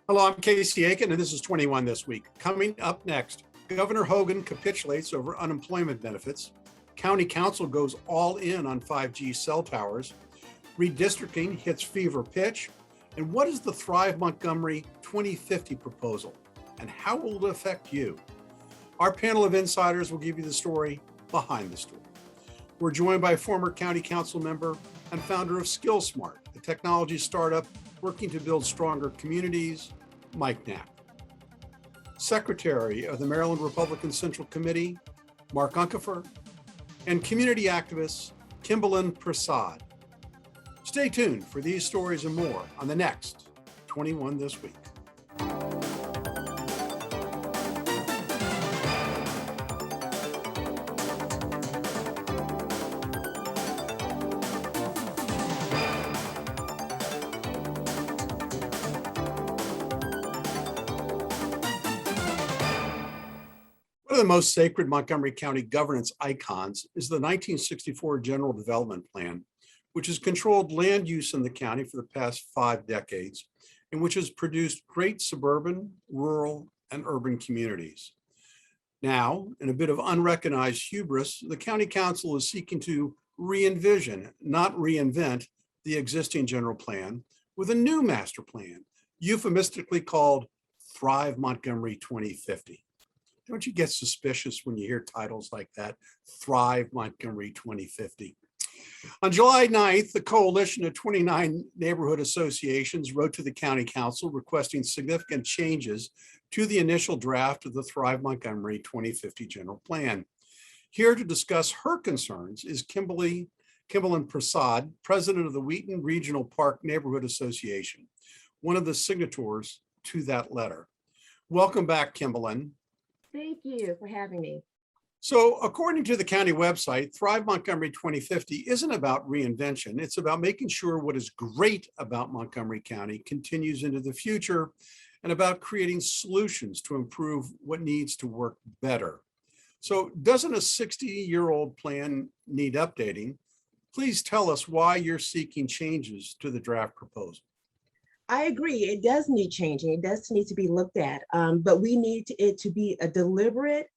Hello, I'm Casey Aiken, and this is 21 This Week. Coming up next, Governor Hogan capitulates over unemployment benefits. County Council goes all in on 5G cell towers. Redistricting hits fever pitch. And what is the Thrive Montgomery 2050 proposal? And how will it affect you? Our panel of insiders will give you the story behind the story. We're joined by former County Council member and founder of SkillSmart, a technology startup working to build stronger communities, Mike Knapp. Secretary of the Maryland Republican Central Committee, Mark Uncapher, and community activist, Kim Persaud. Stay tuned for these stories and more on the next 21 This Week. One of the most sacred Montgomery County governance icons is the 1964 General Development Plan, which has controlled land use in the county for the past 5 decades, and which has produced great suburban, rural, and urban communities. Now, in a bit of unrecognized hubris, the County Council is seeking to re-envision, not reinvent, the existing general plan with a new master plan, euphemistically called Thrive Montgomery 2050. Don't you get suspicious when you hear titles like that? Thrive Montgomery 2050. On July 9th, the coalition of 29 neighborhood associations wrote to the County Council requesting significant changes to the initial draft of the Thrive Montgomery 2050 General Plan. Here to discuss her concerns is Kimblyn Persaud, president of the Wheaton Regional Park Neighborhood Association, one of the signatories to that letter. Welcome back, Kimblyn. Thank you for having me. So according to the county website, Thrive Montgomery 2050 isn't about reinvention. It's about making sure what is great about Montgomery County continues into the future and about creating solutions to improve what needs to work better. So doesn't a 60-year-old plan need updating? Please tell us why you're seeking changes to the draft proposal. I agree. It does need changing. It does need to be looked at, but we need it to be a deliberate,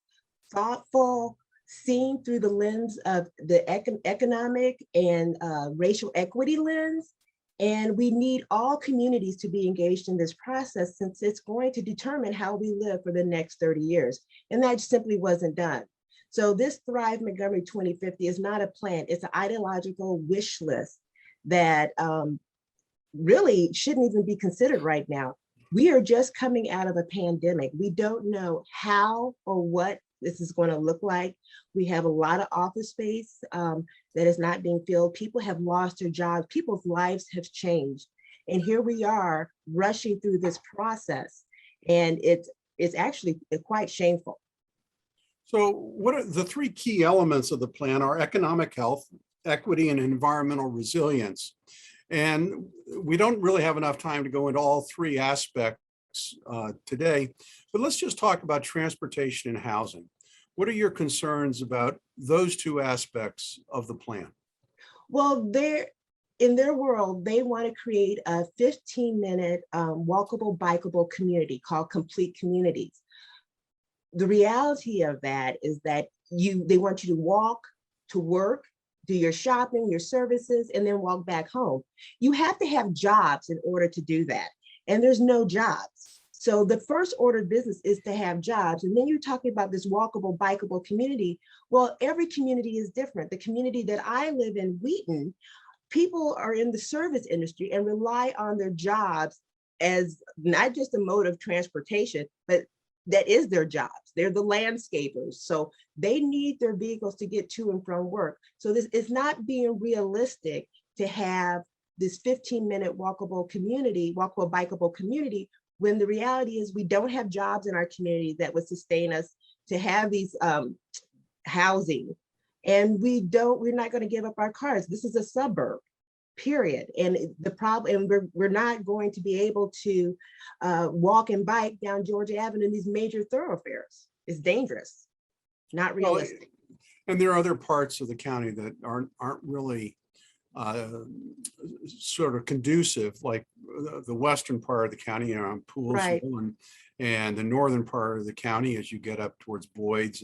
thoughtful, seen through the lens of the economic and racial equity lens. And we need all communities to be engaged in this process since it's going to determine how we live for the next 30 years. And that simply wasn't done. So this Thrive Montgomery 2050 is not a plan. It's an ideological wish list that really shouldn't even be considered right now. We are just coming out of a pandemic. We don't know how or what this is going to look like. We have a lot of office space that is not being filled. People have lost their jobs. People's lives have changed. And here we are rushing through this process. And it's actually quite shameful. So what are the 3 key elements of the plan are economic health, equity, and environmental resilience. And we don't really have enough time to go into all 3 aspects today, but let's just talk about transportation and housing. What are your concerns about those 2 aspects of the plan? Well, in their world, they want to create a 15-minute walkable, bikeable community called Complete Communities. The reality of that is that they want you to walk to work, do your shopping, your services, and then walk back home. You have to have jobs in order to do that. And there's no jobs. So the first order of business is to have jobs. And then you're talking about this walkable, bikeable community. Well, every community is different. The community that I live in, Wheaton, people are in the service industry and rely on their jobs as not just a mode of transportation, but that is their jobs. They're the landscapers. So they need their vehicles to get to and from work. So this is not being realistic to have this 15-minute walkable, bikeable community, when the reality is we don't have jobs in our community that would sustain us to have these housing. And we're not going to give up our cars. This is a suburb. Period. And the problem, and we're not going to be able to walk and bike down Georgia Avenue in these major thoroughfares. It's dangerous, not realistic. And there are other parts of the county that aren't really sort of conducive, like the western part of the county, on Right. Poolsville, and the northern part of the county as you get up towards Boyd's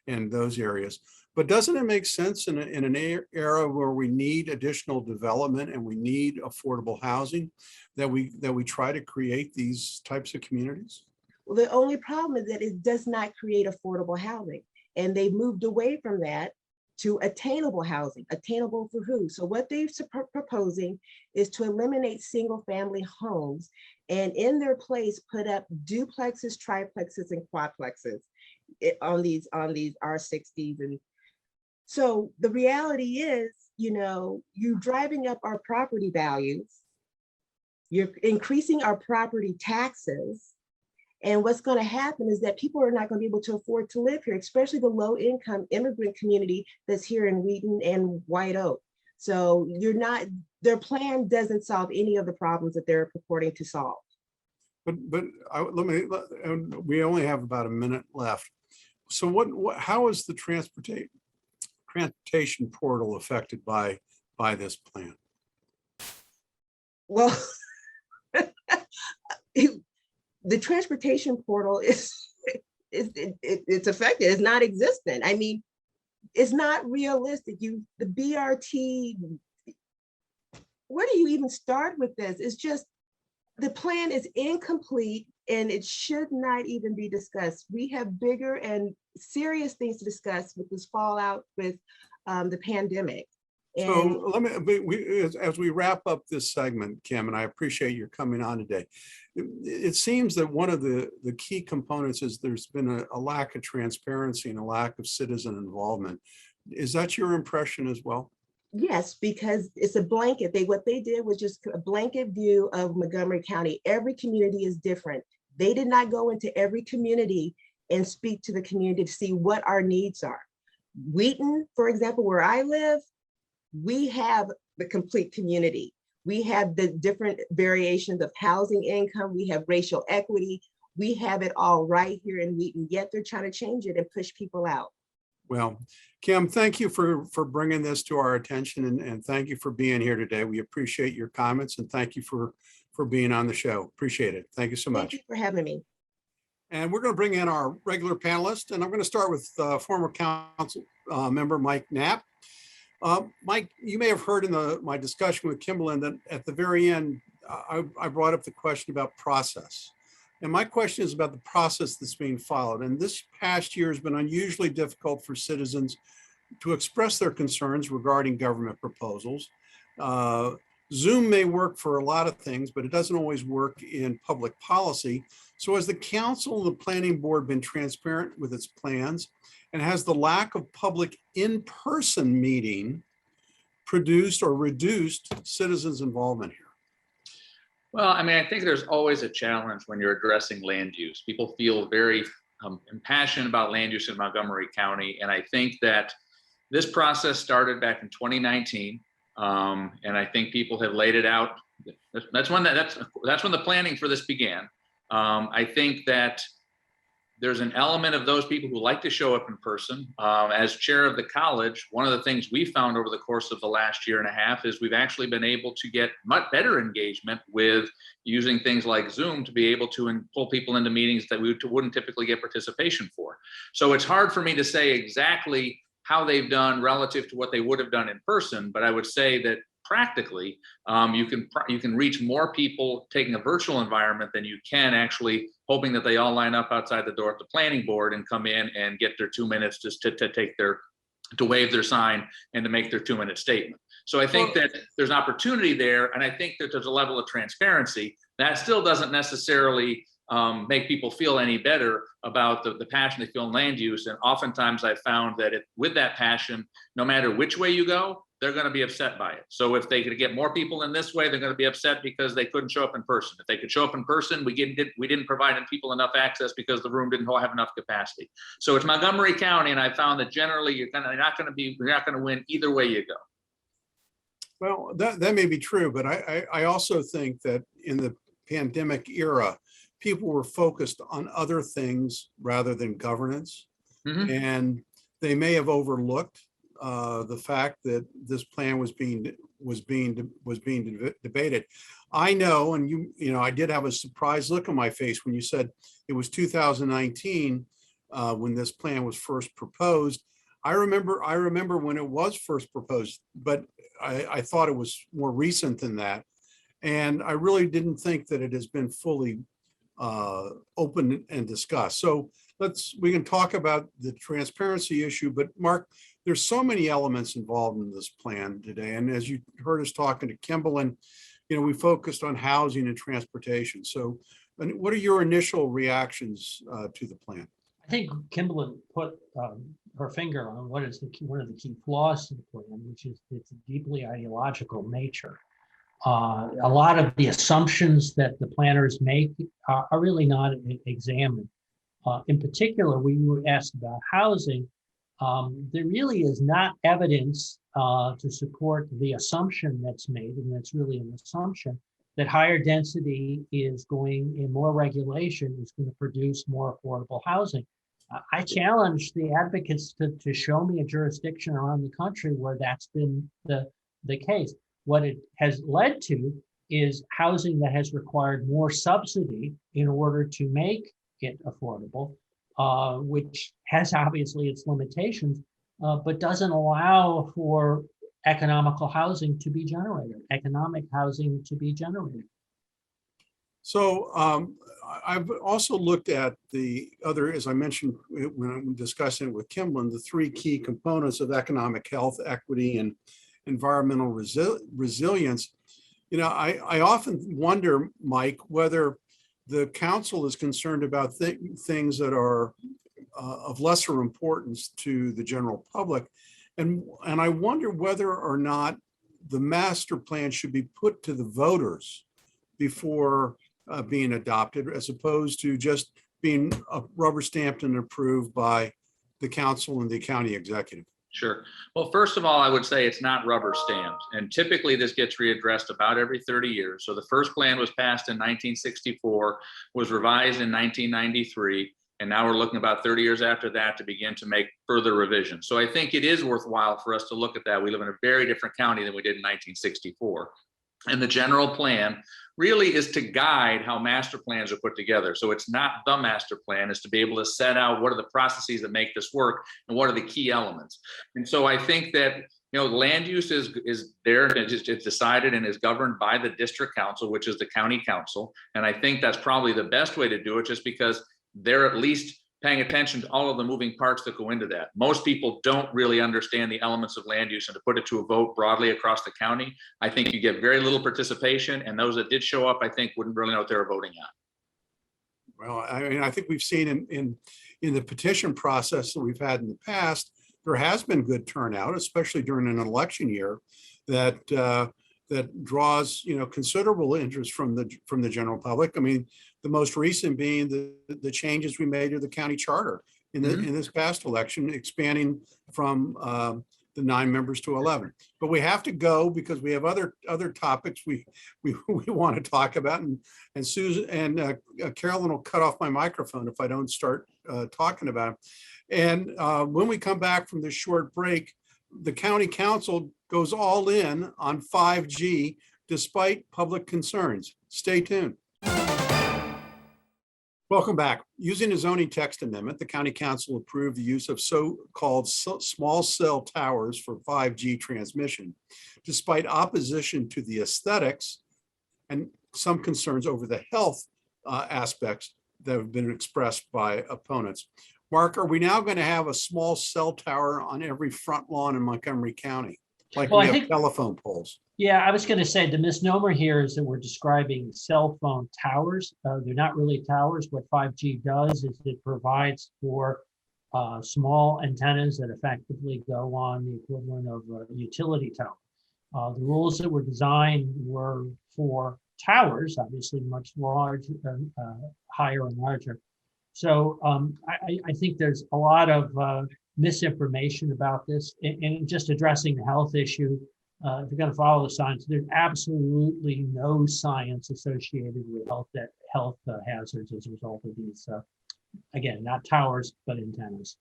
and those areas. But doesn't it make sense in an era where we need additional development and we need affordable housing that we try to create these types of communities? Well, the only problem is that it does not create affordable housing. And they've moved away from that to attainable housing. Attainable for who? So what they're proposing is to eliminate single family homes and in their place put up duplexes, triplexes, and quadplexes on these R60s. And so the reality is, you're driving up our property values, you're increasing our property taxes. And what's going to happen is that people are not going to be able to afford to live here, especially the low income immigrant community that's here in Wheaton and White Oak. So their plan doesn't solve any of the problems that they're purporting to solve. But we only have about a minute left. So how is the transportation portal affected by this plan? Well, the transportation portal it's affected. It's not existent. I mean, it's not realistic. The BRT, where do you even start with this? It's just, the plan is incomplete and it should not even be discussed. We have bigger and serious things to discuss with this fallout with the pandemic. So as we wrap up this segment, Kim, and I appreciate your coming on today, it seems that one of the key components is there's been a lack of transparency and a lack of citizen involvement. Is that your impression as well? Yes, because it's a blanket. What they did was just a blanket view of Montgomery County. Every community is different. They did not go into every community and speak to the community to see what our needs are. Wheaton, for example, where I live, we have the complete community. We have the different variations of housing income. We have racial equity. We have it all right here in Wheaton, yet they're trying to change it and push people out. Well, Kim, thank you for bringing this to our attention and thank you for being here today. We appreciate your comments and thank you for being on the show. Appreciate it. Thank you so much. Thank you for having me. And we're going to bring in our regular panelist, and I'm going to start with former council member Mike Knapp. Mike, you may have heard in my discussion with Kimblyn that at the very end, I brought up the question about process. And my question is about the process that's being followed. And this past year has been unusually difficult for citizens to express their concerns regarding government proposals. Zoom may work for a lot of things, but it doesn't always work in public policy. So has the council and the planning board been transparent with its plans? And has the lack of public in-person meeting produced or reduced citizens' involvement here? Well, I mean, I think there's always a challenge when you're addressing land use. People feel very impassioned about land use in Montgomery County. And I think that this process started back in 2019. And I think people have laid it out. That's when the planning for this began. I think that there's an element of those people who like to show up in person. As chair of the college, one of the things we found over the course of the last year and a half is we've actually been able to get much better engagement with using things like Zoom to be able to pull people into meetings that we wouldn't typically get participation for. So it's hard for me to say exactly how they've done relative to what they would have done in person, but I would say that practically, you can reach more people taking a virtual environment than you can actually hoping that they all line up outside the door at the planning board and come in and get their 2 minutes just to wave their sign and to make their 2-minute statement. So I think that there's an opportunity there, and I think that there's a level of transparency that still doesn't necessarily make people feel any better about the passion they feel in land use. And oftentimes I found that with that passion, no matter which way you go, they're going to be upset by it. So if they could get more people in this way, they're going to be upset because they couldn't show up in person. If they could show up in person, we didn't provide people enough access because the room didn't have enough capacity. So it's Montgomery County, and I found that generally you're not going to win either way you go. Well, that may be true, but I also think that in the pandemic era, people were focused on other things rather than governance, and they may have overlooked the fact that this plan was being was being debated. I know, and I did have a surprised look on my face when you said it was 2019 when this plan was first proposed. I remember when it was first proposed, but I thought it was more recent than that. And I really didn't think that it has been fully open and discussed. So we can talk about the transparency issue, but Mark, there's so many elements involved in this plan today. And as you heard us talking to Kimblyn, we focused on housing and transportation. So what are your initial reactions to the plan? I think Kimblyn put her finger on one of the key flaws to the plan, which is its deeply ideological nature. A lot of the assumptions that the planners make are really not examined. In particular, when you were asked about housing, there really is not evidence to support the assumption that's made, and that's really an assumption, that higher density and more regulation is going to produce more affordable housing. I challenge the advocates to show me a jurisdiction around the country where that's been the case. What it has led to is housing that has required more subsidy in order to make it affordable, which has obviously its limitations, but doesn't allow for economic housing to be generated. So I've also looked at the other, as I mentioned when I'm discussing it with Kimblyn, the three key components of economic health, equity, and environmental resilience. I often wonder, Mike, whether the council is concerned about things that are of lesser importance to the general public. And I wonder whether or not the master plan should be put to the voters before being adopted, as opposed to just being rubber stamped and approved by the council and the county executive. Sure. Well, first of all, I would say it's not rubber stamped. And typically this gets readdressed about every 30 years. So the first plan was passed in 1964, was revised in 1993. And now we're looking about 30 years after that to begin to make further revisions. So I think it is worthwhile for us to look at that. We live in a very different county than we did in 1964. And the general plan really is to guide how master plans are put together. So it's not the master plan, is to be able to set out what are the processes that make this work and what are the key elements. And so I think that land use is there, and it's decided and is governed by the district council, which is the county council. And I think that's probably the best way to do it, just because they're at least paying attention to all of the moving parts that go into that. Most people don't really understand the elements of land use, and to put it to a vote broadly across the county, I think you get very little participation, and those that did show up, I think, wouldn't really know what they were voting on. Well, I mean, I think we've seen in the petition process that we've had in the past, there has been good turnout, especially during an election year, that draws considerable interest from the general public. I mean, the most recent being the changes we made to the county charter in this past election, expanding from the 9 members to 11. But we have to go because we have other topics we want to talk about, and Susan and Carolyn will cut off my microphone if I don't start talking about it. And when we come back from this short break, the county council goes all in on 5G despite public concerns. Stay tuned. Welcome back. Using a zoning text amendment, the county council approved the use of so-called small cell towers for 5G transmission, despite opposition to the aesthetics and some concerns over the health aspects that have been expressed by opponents. Mark, are we now going to have a small cell tower on every front lawn in Montgomery County, like we have telephone poles? Yeah, I was going to say the misnomer here is that we're describing cell phone towers. They're not really towers. What 5G does is it provides for small antennas that effectively go on the equivalent of a utility tower. The rules that were designed were for towers, obviously much larger, higher and larger. So I think there's a lot of misinformation about this, and just addressing the health issue. If you're going to follow the science, there's absolutely no science associated with health hazards as a result of these. Again, not towers, but antennas.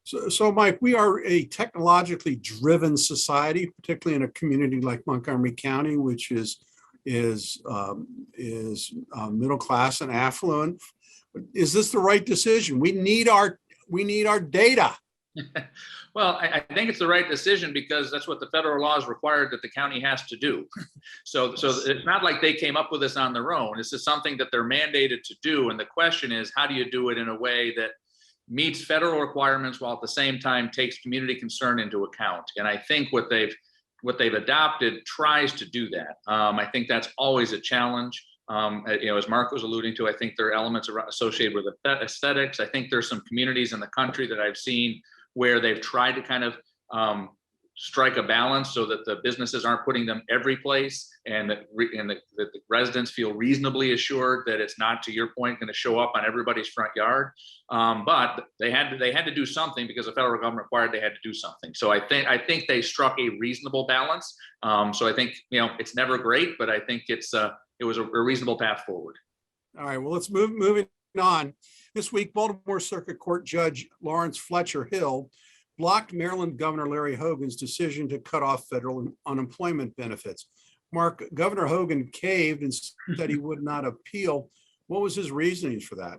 So Mike, we are a technologically driven society, particularly in a community like Montgomery County, which is middle class and affluent. Is this the right decision? We need our data. Well, I think it's the right decision because that's what the federal law is required that the county has to do. So it's not like they came up with this on their own. This is something that they're mandated to do. And the question is, how do you do it in a way that meets federal requirements while at the same time takes community concern into account? And I think what they've adopted tries to do that. I think that's always a challenge. As Mark was alluding to, I think there are elements associated with aesthetics. I think there's some communities in the country that I've seen where they've tried to kind of strike a balance so that the businesses aren't putting them every place, and that the residents feel reasonably assured that it's not, to your point, going to show up on everybody's front yard. But they had to do something because the federal government required they had to do something. So I think they struck a reasonable balance. So I think it's never great, but I think it was a reasonable path forward. All right, well, let's moving on. This week, Baltimore Circuit Court Judge Lawrence Fletcher Hill blocked Maryland Governor Larry Hogan's decision to cut off federal unemployment benefits. Mark, Governor Hogan caved and said he would not appeal. What was his reasoning for that?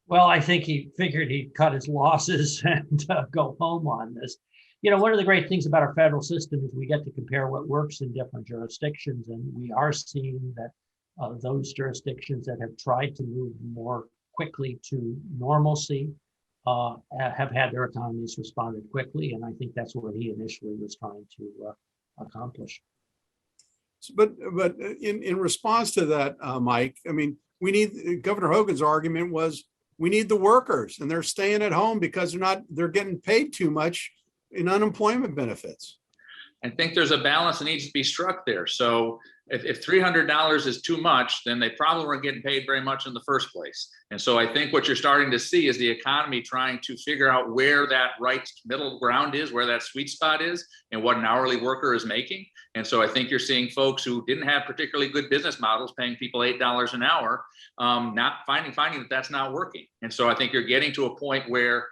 Well, I think he figured he'd cut his losses and go home on this. One of the great things about our federal system is we get to compare what works in different jurisdictions, and we are seeing that those jurisdictions that have tried to move more quickly to normalcy have had their economies responded quickly, and I think that's what he initially was trying to accomplish. But in response to that, Mike, I mean, Governor Hogan's argument was we need the workers, and they're staying at home because they're getting paid too much in unemployment benefits. I think there's a balance that needs to be struck there. So if $300 is too much, then they probably weren't getting paid very much in the first place. And so I think what you're starting to see is the economy trying to figure out where that right middle ground is, where that sweet spot is, and what an hourly worker is making. And so I think you're seeing folks who didn't have particularly good business models paying people $8 an hour, not finding that that's not working. And so I think you're getting to a point where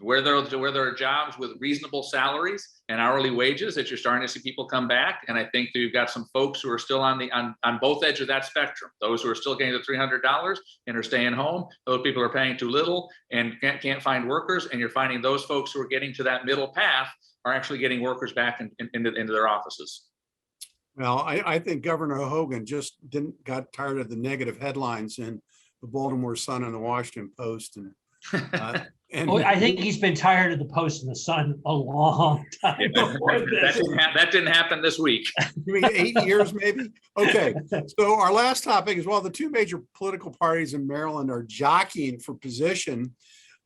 there are jobs with reasonable salaries and hourly wages that you're starting to see people come back. And I think that you've got some folks who are still on both edges of that spectrum. Those who are still getting the $300 and are staying home, those people are paying too little and can't find workers. And you're finding those folks who are getting to that middle path are actually getting workers back into their offices. Well, I think Governor Hogan just got tired of the negative headlines in the Baltimore Sun and the Washington Post, and I think he's been tired of the Post and the Sun a long time. That didn't happen this week. You mean 8 years, maybe? Okay. So our last topic is, while the two major political parties in Maryland are jockeying for position,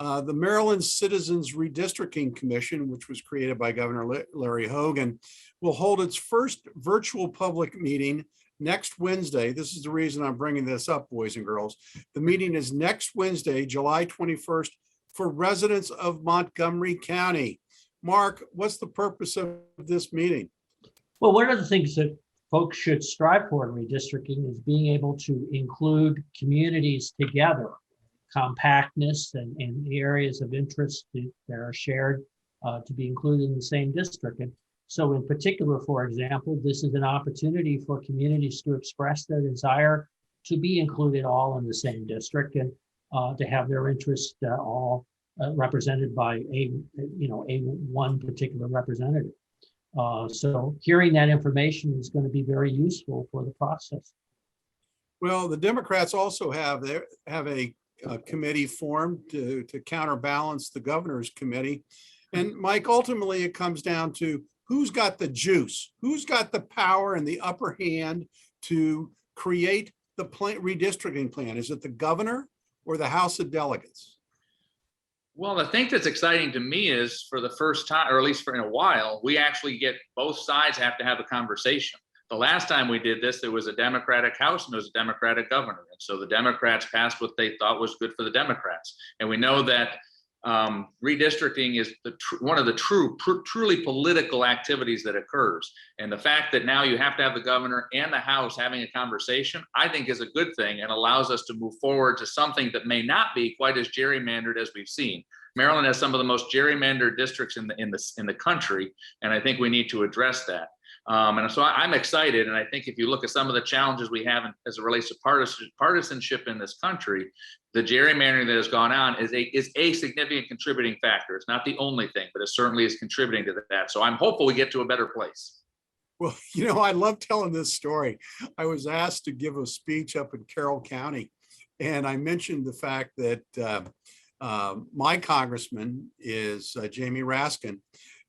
the Maryland Citizens Redistricting Commission, which was created by Governor Larry Hogan, will hold its first virtual public meeting next Wednesday. This is the reason I'm bringing this up, boys and girls. The meeting is next Wednesday, July 21st, for residents of Montgomery County. Mark, what's the purpose of this meeting? Well, one of the things that folks should strive for in redistricting is being able to include communities together, compactness and the areas of interest that are shared to be included in the same district. And so in particular, for example, this is an opportunity for communities to express their desire to be included all in the same district, and to have their interests all represented by one particular representative. So hearing that information is going to be very useful for the process. Well, the Democrats also have a committee formed to counterbalance the governor's committee. And Mike, ultimately it comes down to who's got the juice, who's got the power and the upper hand to create the redistricting plan. Is it the governor or the House of Delegates? Well, the thing that's exciting to me is, for the first time, or at least for in a while, we actually get both sides have to have a conversation. The last time we did this, there was a Democratic House and there was a Democratic governor. And so the Democrats passed what they thought was good for the Democrats. And we know that redistricting is one of the truly political activities that occurs. And the fact that now you have to have the governor and the House having a conversation, I think is a good thing, and allows us to move forward to something that may not be quite as gerrymandered as we've seen. Maryland has some of the most gerrymandered districts in the country, and I think we need to address that. And so I'm excited, and I think if you look at some of the challenges we have as it relates to partisanship in this country, the gerrymandering that has gone on is a significant contributing factor. It's not the only thing, but it certainly is contributing to that. So I'm hopeful we get to a better place. Well, I love telling this story. I was asked to give a speech up in Carroll County, and I mentioned the fact that my congressman is Jamie Raskin.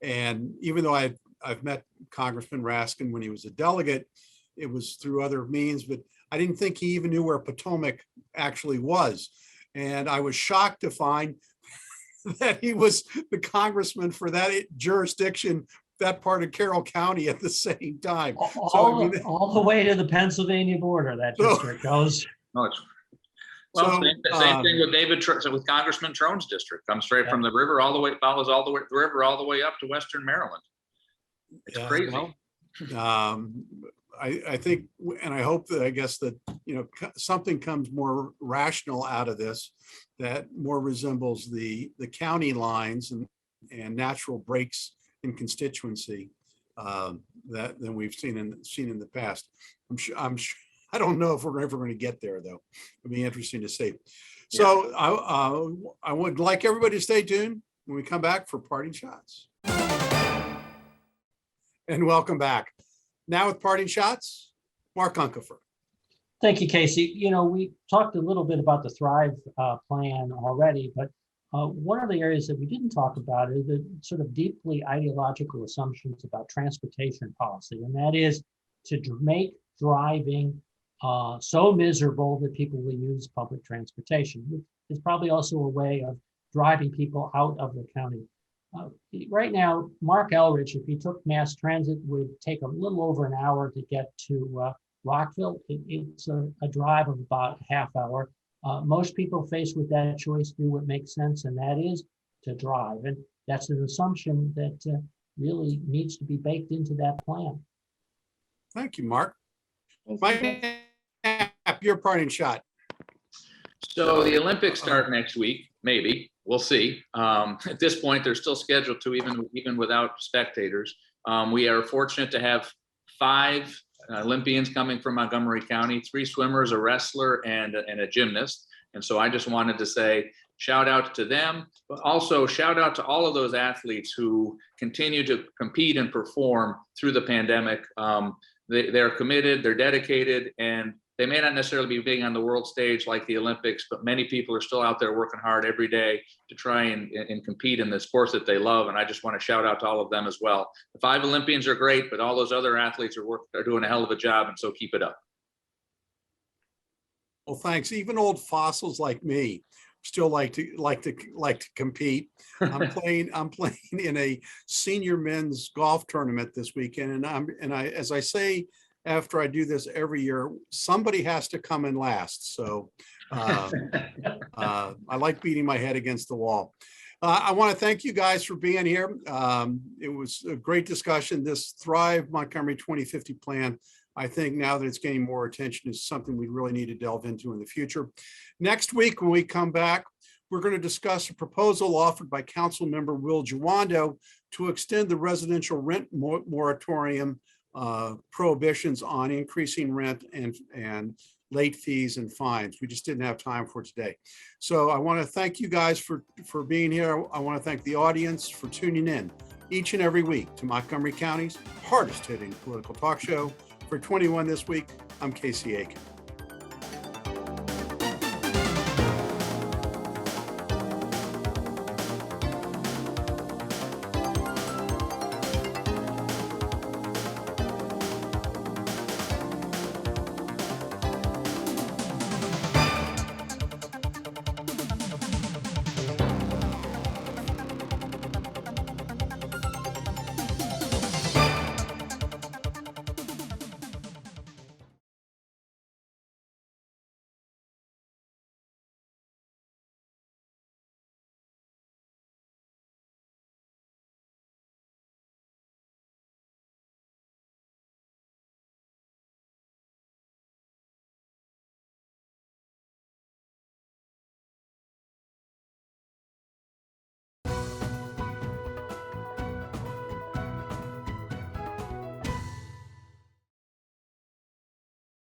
And even though I've met Congressman Raskin when he was a delegate, it was through other means, but I didn't think he even knew where Potomac actually was. And I was shocked to find that he was the congressman for that jurisdiction, that part of Carroll County at the same time. All the way to the Pennsylvania border, that district goes. No, it's well, same thing with with Congressman Trone's district. Comes straight from the river all the way, follows all the way the river all the way up to Western Maryland. It's crazy. Well, I think, and I hope that, I guess that, something comes more rational out of this, that more resembles the county lines and natural breaks in constituency than we've seen in the past. I'm sure. I don't know if we're ever going to get there, though. It'll be interesting to see. So I would like everybody to stay tuned when we come back for Parting Shots. And welcome back. Now with Parting Shots, Mark Uncapher. Thank you, Casey. We talked a little bit about the Thrive plan already, but one of the areas that we didn't talk about is the sort of deeply ideological assumptions about transportation policy, and that is to make driving so miserable that people will use public transportation, which is probably also a way of driving people out of the county. Right now, Mark Elrich, if he took mass transit, would take a little over an hour to get to Rockville. It's a drive of about a half hour. Most people faced with that choice do what makes sense, and that is to drive. And that's an assumption that really needs to be baked into that plan. Thank you, Mark. Mike, your parting shot. So the Olympics start next week, maybe. We'll see. At this point, they're still scheduled to, even without spectators. We are fortunate to have 5 Olympians coming from Montgomery County, 3 swimmers, a wrestler, and a gymnast. And so I just wanted to say shout out to them, but also shout out to all of those athletes who continue to compete and perform through the pandemic. They're committed, they're dedicated, and they may not necessarily be being on the world stage like the Olympics, but many people are still out there working hard every day to try and compete in the sports that they love. And I just want to shout out to all of them as well. The 5 Olympians are great, but all those other athletes are doing a hell of a job, and so keep it up. Well, thanks. Even old fossils like me still like to compete. I'm playing in a senior men's golf tournament this weekend, and I as I say after I do this every year, somebody has to come in last. So I like beating my head against the wall. I want to thank you guys for being here. It was a great discussion. This Thrive Montgomery 2050 plan, I think now that it's getting more attention, is something we really need to delve into in the future. Next week, when we come back, we're going to discuss a proposal offered by Council Member Will Jawando to extend the residential rent moratorium prohibitions on increasing rent and late fees and fines. We just didn't have time for today. So I want to thank you guys for being here. I want to thank the audience for tuning in each and every week to Montgomery County's hardest hitting political talk show. For 21 this week, I'm Casey Aiken.